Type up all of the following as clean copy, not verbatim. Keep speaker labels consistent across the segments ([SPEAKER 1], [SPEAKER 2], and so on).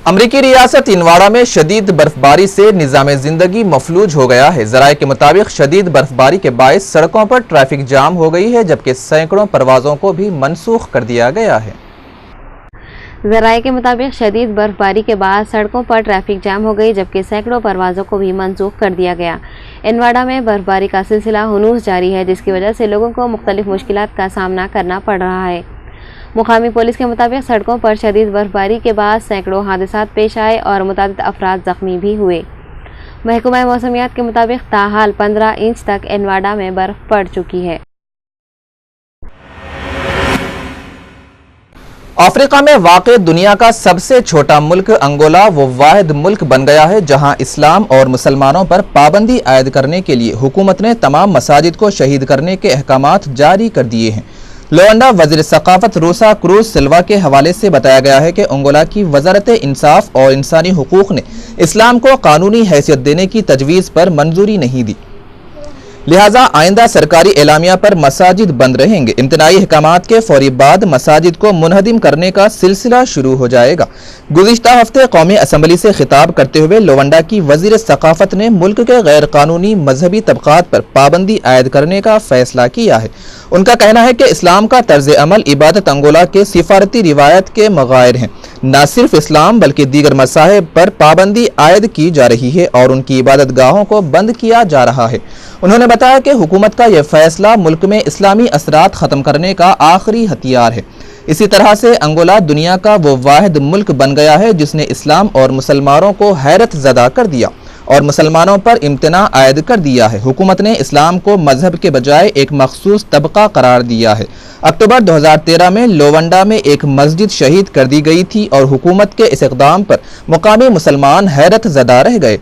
[SPEAKER 1] امریکی ریاست انواڑہ میں شدید برفباری سے نظام زندگی مفلوج ہو گیا ہے۔ ذرائع کے مطابق شدید برفباری کے باعث سڑکوں پر ٹریفک جام ہو گئی ہے، جبکہ سینکڑوں پروازوں کو بھی منسوخ کر دیا گیا ہے۔
[SPEAKER 2] ذرائع کے مطابق شدید برفباری کے بعد سڑکوں پر ٹریفک جام ہو گئی، جبکہ سینکڑوں پروازوں کو بھی منسوخ کر دیا گیا۔ انواڑہ میں برفباری کا سلسلہ ہنوز جاری ہے، جس کی وجہ سے لوگوں کو مختلف مشکلات کا سامنا کرنا پڑ رہا ہے۔ مقامی پولیس کے مطابق سڑکوں پر شدید برفباری کے بعد سینکڑوں حادثات پیش آئے اور متعدد افراد زخمی بھی ہوئے۔ محکمہ موسمیات کے مطابق تاحال 15 انچ تک انواڑہ میں برف پڑ چکی ہے۔
[SPEAKER 1] افریقہ میں واقع دنیا کا سب سے چھوٹا ملک انگولا وہ واحد ملک بن گیا ہے جہاں اسلام اور مسلمانوں پر پابندی عائد کرنے کے لیے حکومت نے تمام مساجد کو شہید کرنے کے احکامات جاری کر دیے ہیں۔ لوانڈا وزیر ثقافت روسا کروز سلوا کے حوالے سے بتایا گیا ہے کہ انگولا کی وزارت انصاف اور انسانی حقوق نے اسلام کو قانونی حیثیت دینے کی تجویز پر منظوری نہیں دی، لہٰذا آئندہ سرکاری اعلامیہ پر مساجد بند رہیں گے۔ امتناعی احکامات کے فوری بعد مساجد کو منہدم کرنے کا سلسلہ شروع ہو جائے گا۔ گزشتہ ہفتے قومی اسمبلی سے خطاب کرتے ہوئے لوانڈا کی وزیر ثقافت نے ملک کے غیر قانونی مذہبی طبقات پر پابندی عائد کرنے کا فیصلہ کیا ہے۔ ان کا کہنا ہے کہ اسلام کا طرز عمل عبادت انگولا کے سفارتی روایت کے مغائر ہیں۔ نہ صرف اسلام بلکہ دیگر مذاہب پر پابندی عائد کی جا رہی ہے اور ان کی عبادت گاہوں کو بند کیا جا رہا ہے۔ انہوں نے بتایا کہ حکومت کا یہ فیصلہ ملک میں اسلامی اثرات ختم کرنے کا آخری ہتھیار ہے۔ اسی طرح سے انگولا دنیا کا وہ واحد ملک بن گیا ہے جس نے اسلام اور مسلمانوں کو حیرت زدہ کر دیا اور مسلمانوں پر امتناع عائد کر دیا ہے۔ حکومت نے اسلام کو مذہب کے بجائے ایک مخصوص طبقہ قرار دیا ہے۔ اکتوبر 2013 میں لوانڈا میں ایک مسجد شہید کر دی گئی تھی اور حکومت کے اس اقدام پر مقامی مسلمان حیرت زدہ رہ گئے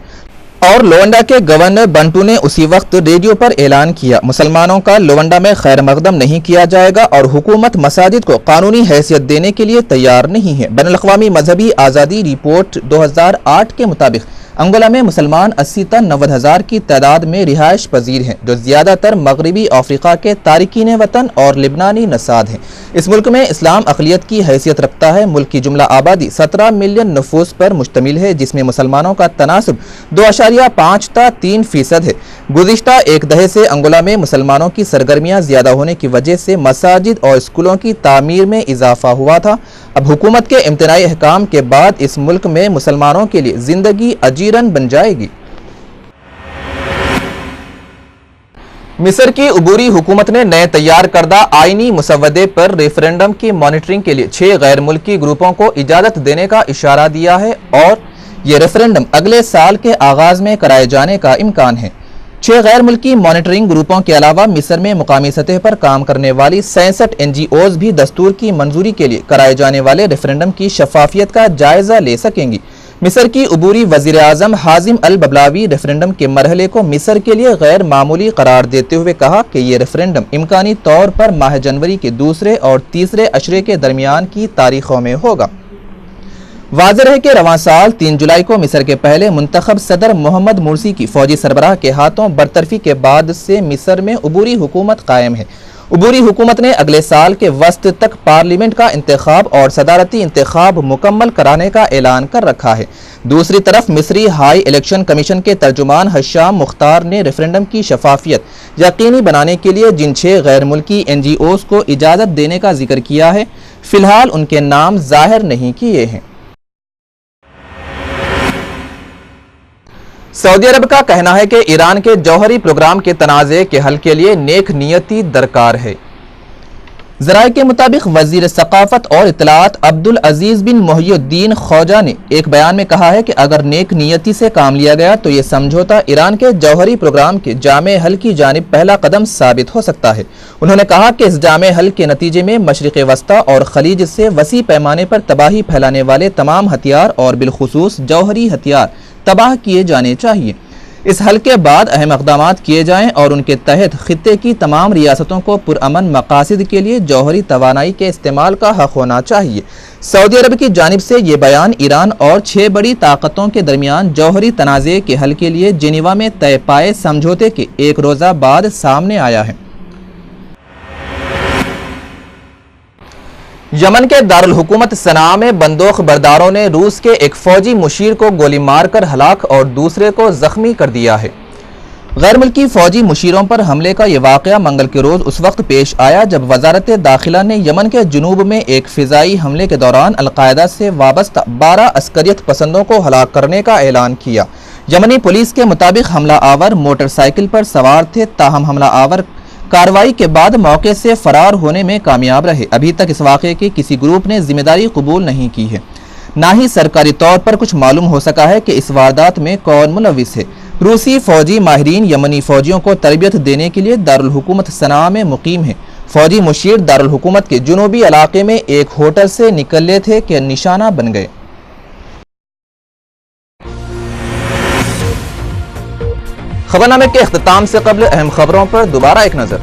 [SPEAKER 1] اور لوانڈا کے گورنر بنٹو نے اسی وقت ریڈیو پر اعلان کیا، مسلمانوں کا لوانڈا میں خیر مقدم نہیں کیا جائے گا اور حکومت مساجد کو قانونی حیثیت دینے کے لیے تیار نہیں ہے۔ بین الاقوامی مذہبی آزادی رپورٹ 2008 کے مطابق انگولا میں مسلمان 80 تا 90 ہزار کی تعداد میں رہائش پذیر ہیں، جو زیادہ تر مغربی افریقہ کے تارکین وطن اور لبنانی نژاد ہیں۔ اس ملک میں اسلام اقلیت کی حیثیت رکھتا ہے۔ ملک کی جملہ آبادی 17 ملین نفوس پر مشتمل ہے، جس میں مسلمانوں کا تناسب 2.5 تا 3% ہے۔ گزشتہ ایک دہے سے انگولا میں مسلمانوں کی سرگرمیاں زیادہ ہونے کی وجہ سے مساجد اور اسکولوں کی تعمیر میں اضافہ ہوا تھا۔ اب حکومت کے امتناعی احکام کے بعد اس ملک میں مسلمانوں کے لیے زندگی اجیرن بن جائے گی۔ مصر کی عبوری حکومت نے نئے تیار کردہ آئینی مسودے پر ریفرنڈم کی مانیٹرنگ کے لیے 6 غیر ملکی گروپوں کو اجازت دینے کا اشارہ دیا ہے اور یہ ریفرنڈم اگلے سال کے آغاز میں کرائے جانے کا امکان ہے۔ 6 غیر ملکی مانیٹرنگ گروپوں کے علاوہ مصر میں مقامی سطح پر کام کرنے والی 66 NGOز بھی دستور کی منظوری کے لیے کرائے جانے والے ریفرنڈم کی شفافیت کا جائزہ لے سکیں گی۔ مصر کی عبوری وزیر اعظم حازم الببلاوی ریفرنڈم کے مرحلے کو مصر کے لیے غیر معمولی قرار دیتے ہوئے کہا کہ یہ ریفرنڈم امکانی طور پر ماہ جنوری کے دوسرے اور تیسرے عشرے کے درمیان کی تاریخوں میں ہوگا۔ واضح ہے کہ رواں سال 3 جولائی کو مصر کے پہلے منتخب صدر محمد مرسی کی فوجی سربراہ کے ہاتھوں برطرفی کے بعد سے مصر میں عبوری حکومت قائم ہے۔ عبوری حکومت نے اگلے سال کے وسط تک پارلیمنٹ کا انتخاب اور صدارتی انتخاب مکمل کرانے کا اعلان کر رکھا ہے۔ دوسری طرف مصری ہائی الیکشن کمیشن کے ترجمان ہشام مختار نے ریفرنڈم کی شفافیت یقینی بنانے کے لیے جن 6 غیر ملکی NGOز کو اجازت دینے کا ذکر کیا ہے، فی الحال ان کے نام ظاہر نہیں کیے ہیں۔ سعودی عرب کا کہنا ہے کہ ایران کے جوہری پروگرام کے تنازع کے حل کے لیے نیک نیتی درکار ہے۔ ذرائع کے مطابق وزیر ثقافت اور اطلاعات عبدالعزیز بن محی الدین خوجہ نے ایک بیان میں کہا ہے کہ اگر نیک نیتی سے کام لیا گیا تو یہ سمجھوتا ایران کے جوہری پروگرام کے جامع حل کی جانب پہلا قدم ثابت ہو سکتا ہے۔ انہوں نے کہا کہ اس جامع حل کے نتیجے میں مشرق وسطی اور خلیج سے وسیع پیمانے پر تباہی پھیلانے والے تمام ہتھیار اور بالخصوص جوہری ہتھیار تباہ کیے جانے چاہیے۔ اس حل کے بعد اہم اقدامات کیے جائیں اور ان کے تحت خطے کی تمام ریاستوں کو پرامن مقاصد کے لیے جوہری توانائی کے استعمال کا حق ہونا چاہیے۔ سعودی عرب کی جانب سے یہ بیان ایران اور 6 بڑی طاقتوں کے درمیان جوہری تنازع کے حل کے لیے جنیوا میں طے پائے سمجھوتے کے ایک روزہ بعد سامنے آیا ہے۔ یمن کے دارالحکومت صنعاء میں بندوق برداروں نے روس کے ایک فوجی مشیر کو گولی مار کر ہلاک اور دوسرے کو زخمی کر دیا ہے۔ غیر ملکی فوجی مشیروں پر حملے کا یہ واقعہ منگل کے روز اس وقت پیش آیا جب وزارت داخلہ نے یمن کے جنوب میں ایک فضائی حملے کے دوران القاعدہ سے وابستہ 12 عسکریت پسندوں کو ہلاک کرنے کا اعلان کیا۔ یمنی پولیس کے مطابق حملہ آور موٹر سائیکل پر سوار تھے، تاہم حملہ آور کارروائی کے بعد موقع سے فرار ہونے میں کامیاب رہے۔ ابھی تک اس واقعے کی کسی گروپ نے ذمہ داری قبول نہیں کی ہے، نہ ہی سرکاری طور پر کچھ معلوم ہو سکا ہے کہ اس واردات میں کون ملوث ہے۔ روسی فوجی ماہرین یمنی فوجیوں کو تربیت دینے کے لیے دارالحکومت صنعاء میں مقیم ہیں۔ فوجی مشیر دارالحکومت کے جنوبی علاقے میں ایک ہوٹل سے نکلے تھے کہ نشانہ بن گئے۔ خبرنامے کے اختتام سے قبل اہم خبروں پر دوبارہ ایک نظر۔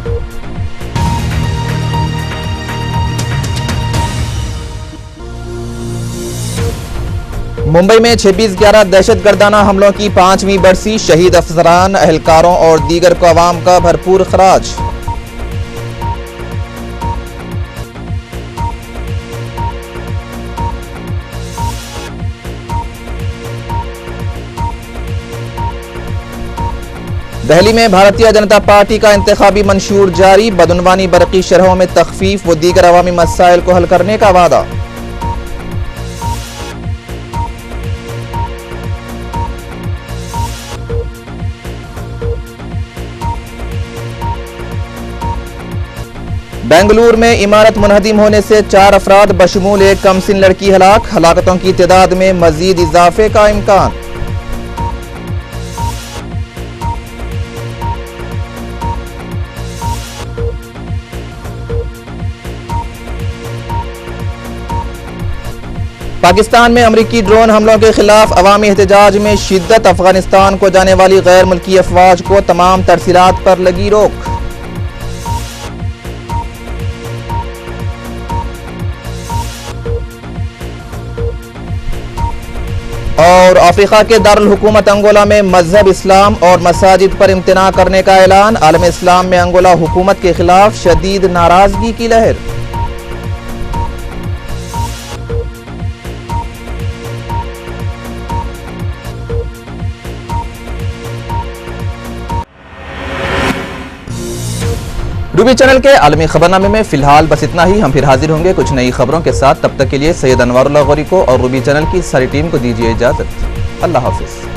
[SPEAKER 1] ممبئی میں 26/11 دہشت گردانہ حملوں کی 5ویں برسی، شہید افسران، اہلکاروں اور دیگر کو عوام کا بھرپور خراج۔ دہلی میں بھارتیہ جنتا پارٹی کا انتخابی منشور جاری، بدعنوانی برقی شرحوں میں تخفیف و دیگر عوامی مسائل کو حل کرنے کا وعدہ۔ بنگلور میں عمارت منہدم ہونے سے 4 افراد بشمول ایک کم سن لڑکی ہلاک، ہلاکتوں کی تعداد میں مزید اضافے کا امکان۔ پاکستان میں امریکی ڈرون حملوں کے خلاف عوامی احتجاج میں شدت، افغانستان کو جانے والی غیر ملکی افواج کو تمام ترسیلات پر لگی روک۔ اور افریقہ کے دارالحکومت انگولا میں مذہب اسلام اور مساجد پر امتناع کرنے کا اعلان، عالم اسلام میں انگولا حکومت کے خلاف شدید ناراضگی کی لہر۔ روبی چینل کے عالمی خبرنامے میں فی الحال بس اتنا ہی۔ ہم پھر حاضر ہوں گے کچھ نئی خبروں کے ساتھ، تب تک کے لیے سید انوار اللہ غوری کو اور روبی چینل کی ساری ٹیم کو دیجیے اجازت۔ اللہ حافظ۔